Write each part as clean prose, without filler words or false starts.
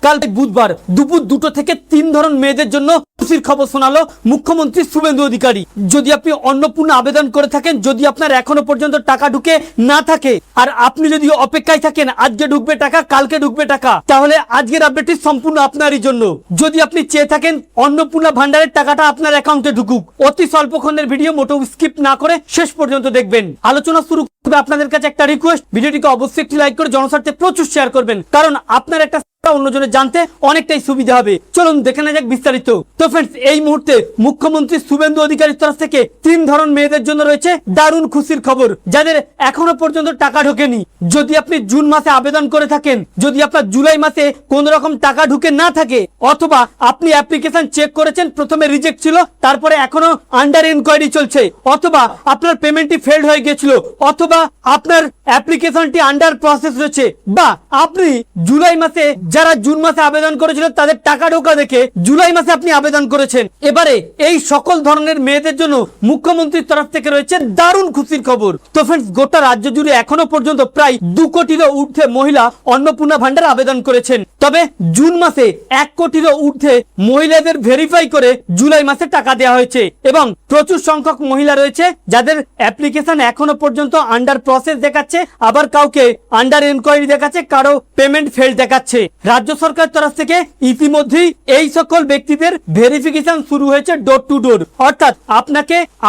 কাল বুধবার দুপুর 2টো থেকে 3 ধরন মেয়েদের জন্য খুশির খবর শোনালো মুখ্যমন্ত্রী শুভেন্দু অধিকারী। যদি আপনি অন্নপূর্ণা আবেদন করে থাকেন, যদি আপনার এখনো পর্যন্ত টাকা ঢুকে না থাকে, আর আপনি যদি অপেক্ষায় থাকেন আজকে ঢুকবে টাকা, কালকে ঢুকবে টাকা, তাহলে আজকের আপডেটটি সম্পূর্ণ আপনারই জন্য। যদি আপনি চেয়ে থাকেন অন্নপূর্ণা ভান্ডারের টাকাটা আপনার অ্যাকাউন্টে ঢুকুক, অতি স্বল্পক্ষণের ভিডিও, মোটেও স্কিপ না করে শেষ পর্যন্ত দেখবেন। আলোচনা শুরু করবে আপনাদের কাছে একটা রিকোয়েস্ট, ভিডিওটিকে অবশ্যই একটি লাইক করে জনস্বার্থে প্রচুর শেয়ার করবেন, কারণ আপনার একটা অন্যজনের জানতে অনেকটাই সুবিধা হবে। চলুন দেখে নেওয়া যাক বিস্তারিত। তো ফ্রেন্ডস, এই মুহূর্তে মুখ্যমন্ত্রী শুভেন্দু অধিকারীর তরফ থেকে 3 ধরন মেয়েদের জন্য রয়েছে দারুণ খুশির খবর, যাদের এখনো পর্যন্ত টাকা ঢোকেনি। যদি আপনি জুন মাসে আবেদন করে থাকেন, যদি আপনার জুলাই মাসে কোন রকম টাকা ঢুকে না থাকে, অথবা আপনি অ্যাপ্লিকেশন চেক করেছেন, প্রথমে রিজেক্ট ছিল, তারপরে এখনো আন্ডার ইনকোয়ারি চলছে, অথবা আপনার পেমেন্টটি ফেলড হয়ে গিয়েছিল, অথবা আপনার অ্যাপ্লিকেশনটি আন্ডার প্রসেস রয়েছে, বা আপনি জুলাই মাসে, যারা জুন মাসে আবেদন করেছিল তাদের টাকা ঢোকা দেখে জুলাই মাসে আপনি আবেদন করেছেন, এবারে এই সকল ধরনের মেয়েদের জন্য মুখ্যমন্ত্রীর তরফ থেকে রয়েছে দারুণ খুশির খবর। তো ফ্রেন্ডস, গোটা রাজ্য জুড়ে এখনো পর্যন্ত প্রায় 2 কোটিরও ঊর্ধ্বে মহিলা অন্নপূর্ণা ভান্ডার আবেদন করেছেন। তবে জুন মাসে 1 কোটিরও ঊর্ধ্বে মহিলাদের ভেরিফাই করে জুলাই মাসে টাকা দেওয়া হয়েছে, এবং প্রচুর সংখ্যক মহিলা রয়েছে যাদের অ্যাপ্লিকেশন এখনো পর্যন্ত আন্ডার প্রসেস দেখাচ্ছে, আবার কাউকে আন্ডার এনকোয়ারি দেখাচ্ছে, কারো পেমেন্ট ফেল দেখাচ্ছে। রাজ্য সরকার তরফ থেকে ইতিমধ্যেই এই সকল ব্যক্তিদের ভেরিফিকেশন শুরু হয়েছে ডোর টু ডোর, অর্থাৎ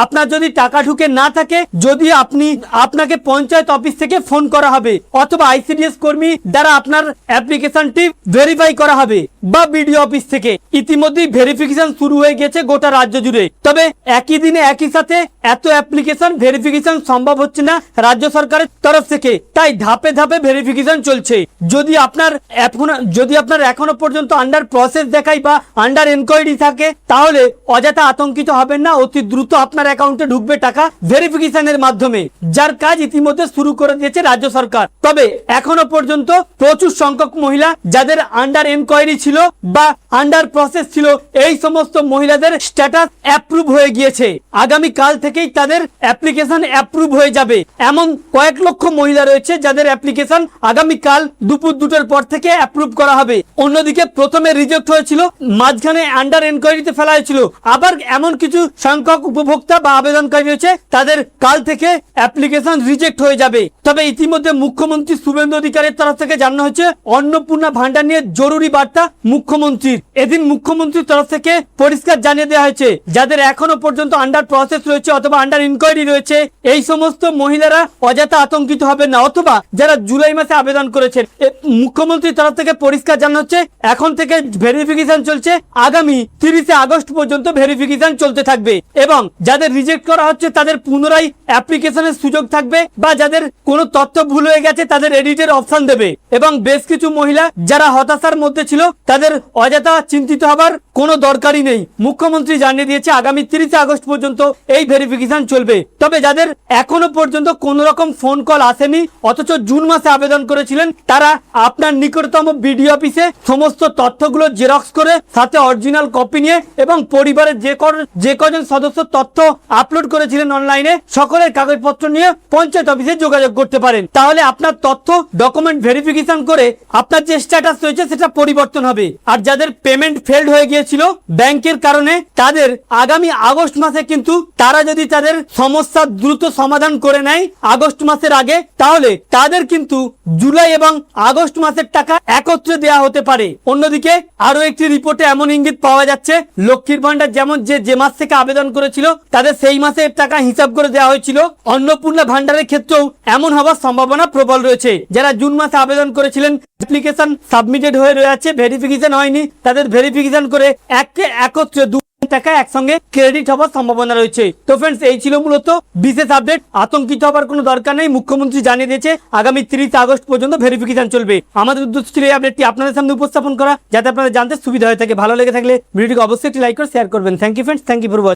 আপনার যদি টাকা ঢুকে না থাকে, যদি আপনাকে পঞ্চায়েত অফিস থেকে ফোন করা হবে, অথবা আইসিডিএস কর্মী দ্বারা আপনার অ্যাপ্লিকেশনটি ভেরিফাই করা হবে, বা বিডিও অফিস থেকে। ইতিমধ্যেই ভেরিফিকেশন শুরু হয়ে গেছে গোটা রাজ্য জুড়ে। তবে একই দিনে একই সাথে এত অ্যাপ্লিকেশন ভেরিফিকেশন সম্ভব হচ্ছে না রাজ্য সরকারের তরফ থেকে, তাই ধাপে ধাপে ভেরিফিকেশন চলছে। যদি আপনার এখনো পর্যন্ত আন্ডার প্রসেস দেখায় বা আন্ডার এনকোয়ারি থাকে, তাহলে অযথা আতঙ্কিত হবেন না, অতি দ্রুত আপনার অ্যাকাউন্টে ঢুকবে টাকা ভেরিফিকেশনের মাধ্যমে, যার কাজ ইতিমধ্যে শুরু করে দিয়েছে রাজ্য সরকার। তবে এখনো পর্যন্ত প্রচুর সংখ্যক মহিলা যাদের আন্ডার এনকোয়ারি ছিল বা আন্ডার প্রসেস ছিল, এই সমস্ত মহিলাদের স্ট্যাটাস অ্যাপ্রুভ হয়ে গিয়েছে। আগামী কাল থেকেই তাদের অ্যাপ্লিকেশন অ্যাপ্রুভ হয়ে যাবে। এমন কয়েক লক্ষ মহিলা রয়েছে যাদের অ্যাপ্লিকেশন আগামী কাল দুপুর 2টোর পর থেকে অ্যাপ্রুভ করা হবে। অন্যদিকে প্রথমে রিজেক্ট হয়েছিল, মাঝখানে আন্ডার এনকোয়ারিতে ফেলা হয়েছিল, আবার এমন কিছু সংখ্যক উপভোক্তা বা আবেদনকারী রয়েছে তাদের কাল থেকে অ্যাপ্লিকেশন রিজেক্ট হয়ে যাবে। তবে ইতিমধ্যে মুখ্যমন্ত্রী শুভেন্দু অধিকারীর তরফ থেকে জানানো হয়েছে অন্নপূর্ণা ভান্ডার নিয়ে জরুরি বার্তা মুখ্যমন্ত্রীর। এদিন মুখ্যমন্ত্রীর তরফ থেকে পরিষ্কার জানিয়ে দেওয়া হয়েছে, যাদের এখনো পর্যন্ত আন্ডার প্রসেস রয়েছে অথবা আন্ডার ইনকোয়ারি রয়েছে, এই সমস্ত মহিলারা অযথা আতঙ্কিত হবেন না, অথবা যারা জুলাই মাসে আবেদন করেছেন, মুখ্যমন্ত্রীর তরফ থেকে পরিষ্কার জানানো হচ্ছে এখন থেকে ভেরিফিকেশন চলছে, আগামী 30 আগস্ট পর্যন্ত ভেরিফিকেশন চলতে থাকবে, এবং যাদের রিজেক্ট করা হচ্ছে তাদের পুনরায় অ্যাপ্লিকেশনের সুযোগ থাকবে, বা যাদের কোনো তথ্য ভুল হয়ে গেছে তাদের এডিটের অপশন দেবে। এবং বেশ কিছু মহিলা যারা হতাশার মধ্যে ছিল, তাদের অযথা চিন্তিত হবার কোনো দরকারই নেই। মুখ্যমন্ত্রী জানিয়ে দিয়েছে আগামী 30 আগস্ট পর্যন্ত এই ভেরিফিকেশন চলবে। তবে যাদের এখনো পর্যন্ত কোন রকম ফোন কল আসেনি, অথচ জুন মাসে আবেদন করেছিলেন, তারা আপনার নিকটতম বিডিও অফিসে সমস্ত তথ্যগুলো জেরক্স করে সাথে অরিজিনাল কপি নিয়ে, এবং পরিবারের যে কজন সদস্য তথ্য আপলোড করেছিলেন অনলাইনে, সকলের কাগজপত্র নিয়ে পঞ্চায়েত অফিসে যোগাযোগ করতে পারেন। তাহলে আপনার তথ্য ডকুমেন্ট ভেরিফিকেশন করে আপনার যে স্ট্যাটাস রয়েছে সেটা পরিবর্তন হবে। আর যাদের পেমেন্ট ফেলড হয়ে গিয়েছিল ব্যাংকের কারণে, তাদের আগামী আগস্ট মাসে কিন্তু তারা যদি তাদের সমস্যা দ্রুত সমাধান করে নেয় আগস্ট মাসের আগে, তাহলে তাদের কিন্তু জুলাই এবং আগস্ট মাসের টাকা একত্রে দেয়া হতে পারে। অন্যদিকে আরো একটি রিপোর্টে এমন ইঙ্গিত পাওয়া যাচ্ছে, লক্ষ্মীর ভান্ডার যেমন যে মাস থেকে আবেদন করেছিল তাদের সেই মাসে টাকা হিসাব করে দেওয়া হয়েছিল, অন্নপূর্ণা ভান্ডারের ক্ষেত্রেও এমন হওয়ার সম্ভাবনা প্রবল রয়েছে। যারা জুন মাসে আবেদন করেছিলেন, অ্যাপ্লিকেশন সাবমিটেড হয়ে রয়েছে, ভেরিফিকেশন হয়নি, তাদের ভেরিফিকেশন করে একত্রে টাকা একসঙ্গে ক্রেডিট হওয়ার সম্ভাবনা রয়েছে। তো ফ্রেন্ডস, এই ছিল মূলত বিশেষ আপডেট। আতঙ্কিত হবার কোনো দরকার নেই, মুখ্যমন্ত্রী জানিয়ে দিয়েছে আগামী 30 আগস্ট পর্যন্ত ভেরিফিকেশন চলবে। আমাদের উদ্দেশ্য ছিল এই আপডেটটি আপনাদের সামনে উপস্থাপন করা, যাতে আপনাদের জানতে সুবিধা হয়ে থাকে। ভালো লেগে থাকলে ভিডিওটিকে অবশ্যই একটি লাইক করে শেয়ার করবেন। Thank you friends, thank you for watching.